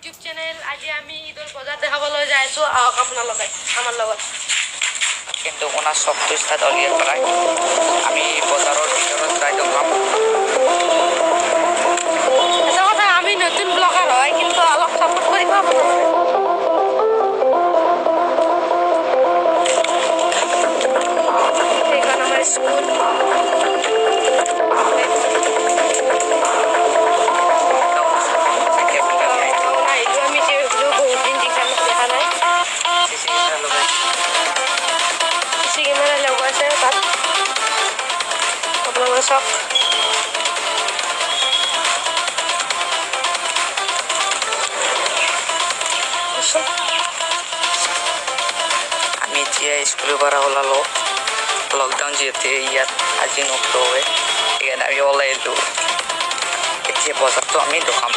YouTube channel আজি আমি ঈদৰ বজাৰ দেখাবলৈ যাই আছো আহক আপোনালোকে আমাৰ লগত Kendukona শক্ত স্থান দলিয়ে পেলাই আমি বজাৰৰ ভিতৰত যাই দেখাম এটা কথা আমি নতুন ব্লগাৰ হয় কিন্তু অলপ সাপোৰ্ট কৰিব আপোনালোকে এইখন আমাৰ স্কুল Sok. আমি এতিয়া স্কুলৰ পৰা ওলালো লকডাউন যিহেতু ইয়াত আজি মুক্ত হয় সেইকাৰণে আমি ওলাই আহিলোঁ এতিয়া বজাৰটো আমি দেখাম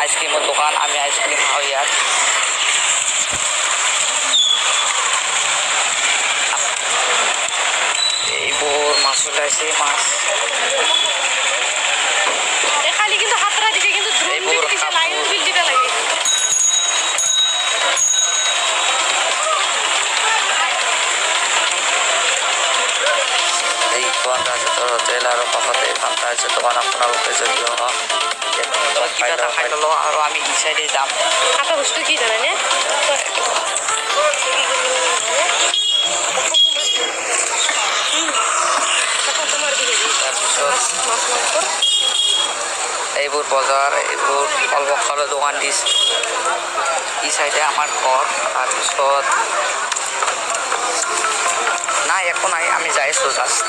আইসক্রিমের দোকান আমি আইসক্রিম খাও ইয়াত এইবোৰ মাছ ওলাইছে মাছ খালি কিন্তু হাতরা দিছে কিন্তু ড্রোন বিল দিছে লাইন বিল দিতে লাগে এইখন ৰাজেতৰ হোটেল আৰু কাষতে এখন ৰাজেতৰ দোকান আপোনালোকে যদিও খাই ল'লো আৰু আমি ই চাইডে যাম এটা বস্তু কি জানেনে এইবোৰ বজাৰ এইবোৰ ফল ফলৰ দোকান দিছে ই চাইডে আমাৰ ঘৰ তাৰপিছত নাই একো নাই আমি যাই আছোঁ জাষ্ট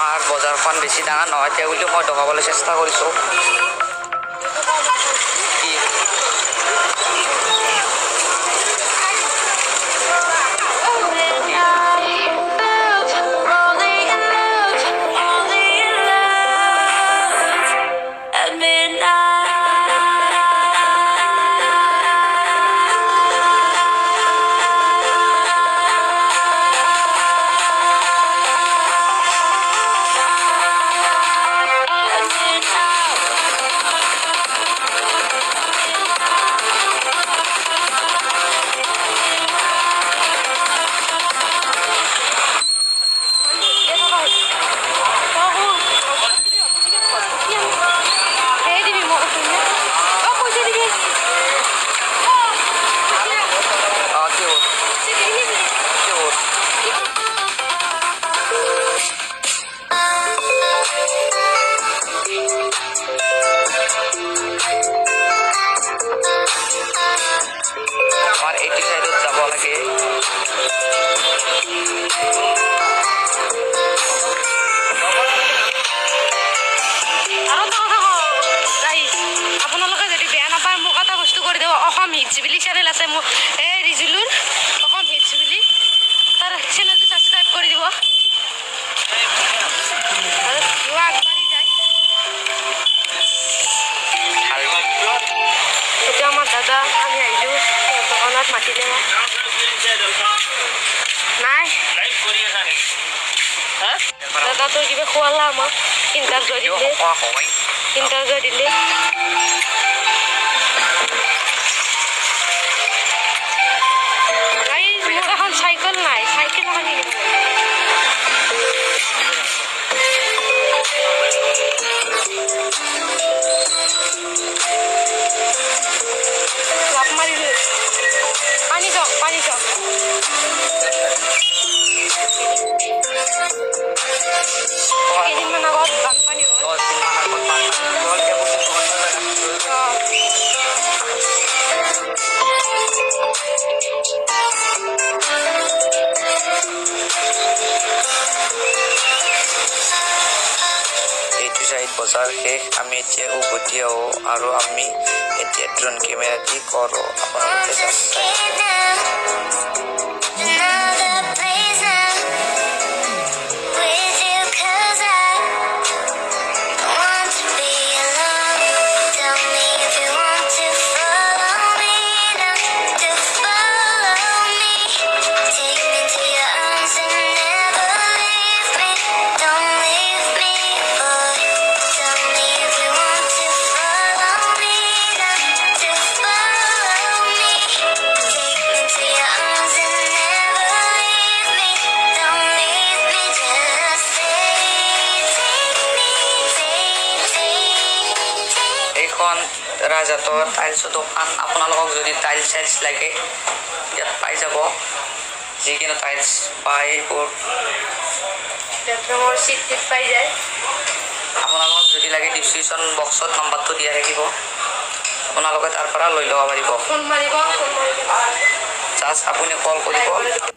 আমাৰ বজাৰখন বেছি ডাঙৰ নহয় তেওঁ বুলিও মই দেখাবলৈ চেষ্টা কৰিছোঁ হিটসবিলি চ্যানেল আছে মোৰ এই ৰিজুলৰ অকম হিটসবিলি তাৰ চেনেলটো সাবস্ক্ৰাইব কৰি দিব আৰু যোৱা আগবাঢ়ি যায় এটা আমাৰ দাদা আমি আহিলো দোকানত মাতিলে নাই দাদা তো কিবা খোৱালা আমাক ইণ্টাৰভিউ দিলে এখন বানপানী চব কেইদিনমান আগত বানপানী হ'ল এইটো চাইড বজাৰ শেষ আমি এতিয়া উভতি আহোঁ আৰু আমি এতিয়া ড্ৰোন কেমেৰা দি কৰোঁ আপোনালোকে just চাই এইখন ৰাজাতৰ টাইলছৰ দোকান আপোনালোকক যদি টাইলছ চাইলছ লাগে ইয়াত পাই যাব যিকোনো টাইলছ পায় এইবোৰ মোৰ চিট টিট পাই যায় আপোনালোকক যদি লাগে ডিছক্ৰিপশ্যন বক্সত নাম্বাৰটো দিয়া থাকিব আপোনালোকে তাৰ পৰা লৈ ল'ব পাৰিব ফোন মাৰিব জাষ্ট আপুনি কল কৰিব